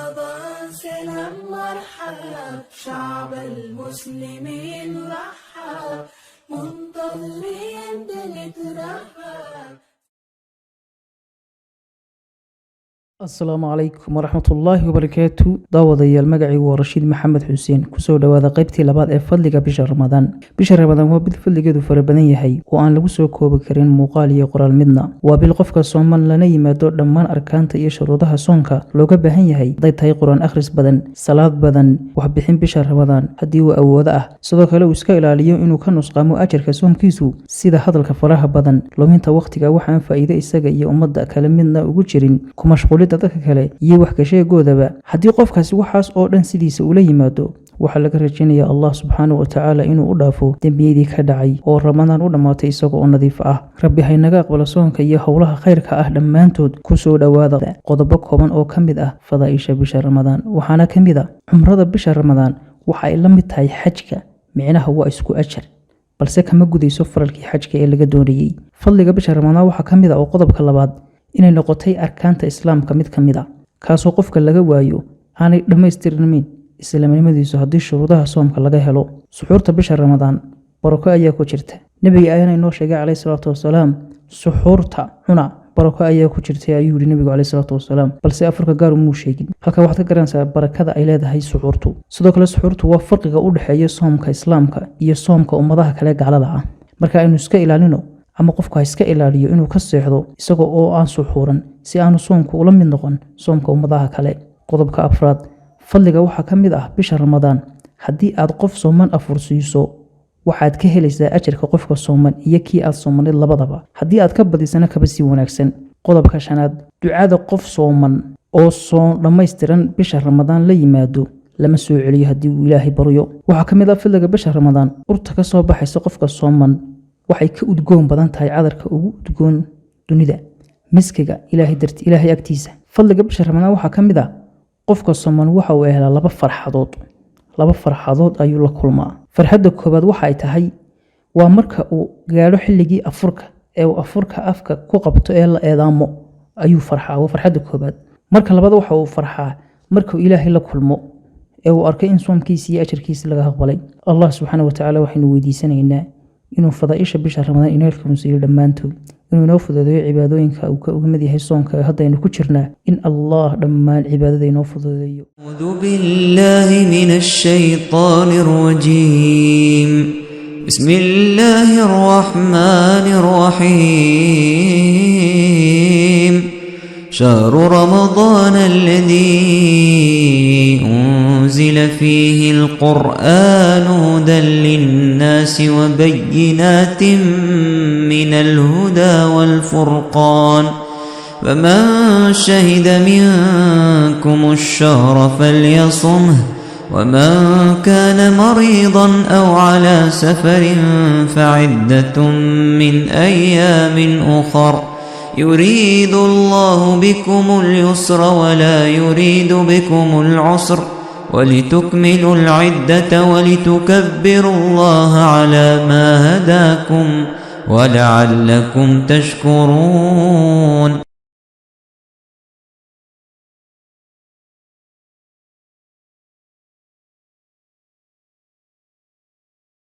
رمضان سلام مرحب شعب المسلمين رحب منتظرين بنترحب. asalaamu calaykum waraxmatullaahi wabarakaatu. daawadayaal magacaygu waa rashiid maxamed xuseen. kusoo dhowaada qaybtii labaad ee fadliga bisha ramadaan. bisha ramadaan waa bil fadligeedu fara badan yahay oo aan lagu soo koobi karin muuqaal iyo qoraal midna. waa bil qofka sooman lana yimaado dhammaan arkaanta iyo shuruudaha soonka looga baahan yahay, haday tahay qur-aan akhris badan, salaad badan, waxbixin bisha ramadaan haddii uu awoodo ah. sidoo kale uu iska ilaaliyo inuu ka nusqaamo ajarka soomkiisu, sida hadalka faraha badan, luminta waqtiga waxaan faa'iido isaga iyo ummadda kale midna ugu jirin, ku mashquulida dadka kale iyo wax ka sheegoodaba. haddii qofkaasi waxaas oo dhan sidiisa ula yimaado, waxaa laga rajaynayaa allah subxaanahu watacaala inuu u dhaafo dembiyadii ka dhacay oo ramadaan u dhammaatay isaga oo nadiif ah. rabbi haynaga aqbalo soonka iyo howlaha khayrka ah dhammaantood. kusoo dhowaada qodobo kooban oo ka mid ah fadaaisha bisha ramadaan. waxaana ka mid a cumrada bisha ramadaan. waxa ay la mid tahay xajka, micnaha waa isku ajar, balse kama gudayso faralkii xajka ee laga doonayey. fadliga bisha ramadaan waxaa ka mid a oo qodobka labaad inay noqotay arkaanta islaamka mid ka mid a, kaasoo qofka laga waayo aanay dhammaystirnayn islaamnimadiisu haddii shuruudaha soomka laga helo. suxuurta bisha ramadaan barako ayaa ku jirta. nebiga ayaana inoo sheegay calayhi salaatu wasalaam, suxuurta cuna barako ayaa ku jirtay ayuu yihi nebigu calayhi salaatu wasalaam, balse afurka gaar umuu sheegin. halka waxaad ka garanaysaa barakada ay leedahay suxuurtu. sidoo kale suxuurtu waa farqiga u dhexeeya soomka islaamka iyo soomka ummadaha kale gaclada ah. marka aynu iska ilaalino ama qofku ha iska ilaaliyo inuu ka seexdo isagoo oo aan suxuuran, si aanu soomku ula mid noqon soomka ummadaha kale. qodobka afraad, fadliga waxaa ka mid ah bisha ramadaan, haddii aad qof sooman afursiiso waxaad ka helaysaa ajarka qofka sooman iyo kii aad soomaneed labadaba. haddii aad ka badisana kaba sii wanaagsan. qodobka shanaad, ducada qof sooman oo soon dhammaystiran bisha ramadaan la yimaado lama soo celiyo haddii uu ilaahay baryo. waxaa ka mid ah fadliga bisha ramadaan, urta ka soo baxaysa qofka sooman waxay ka udgoon badan tahay cadarka ugu udgoon dunida, miskiga ilaahay agtiisa. fadliga bisha ramadaan waxaa ka mid a qofka sooman waxa uu helaa laba farxadood ayuu la kulmaa. farxadda koobaad waxa ay tahay waa marka uu gaadho xilligii afurka ee uu afurka afka ku qabto ee la eedaamo ayuu farxaa. waa farxadda koobaad. marka labaad waxa uu farxaa markuu ilaahay la kulmo ee uu arkay in soomkiisa iyo ajarkiisa laga aqbalay. allah subxaanahu watacaala waxaynu weydiisanaynaa inuu fadaaisha bisha ramadaan inoo kansiiyo dhammaantood, inuu inoo fududeeyo cibaadooyinka uu ka mid yahay soonka haddaynu ku jirnaa, in allah dhammaan cibaadada inoo fududeeyo. أعوذ بالله من الشيطان الرجيم. بسم الله الرحمن الرحيم. شهر رمضان الذي أنزل فيه القرآن هدى للناس وبينات من الهدى والفرقان، فمن شهد منكم الشهر فليصمه، ومن كان مريضا أو على سفر فعدة من أيام أخر، يريد الله بكم اليسر ولا يريد بكم العسر، ولتكملوا العدة ولتكبروا الله على ما هداكم ولعلكم تشكرون.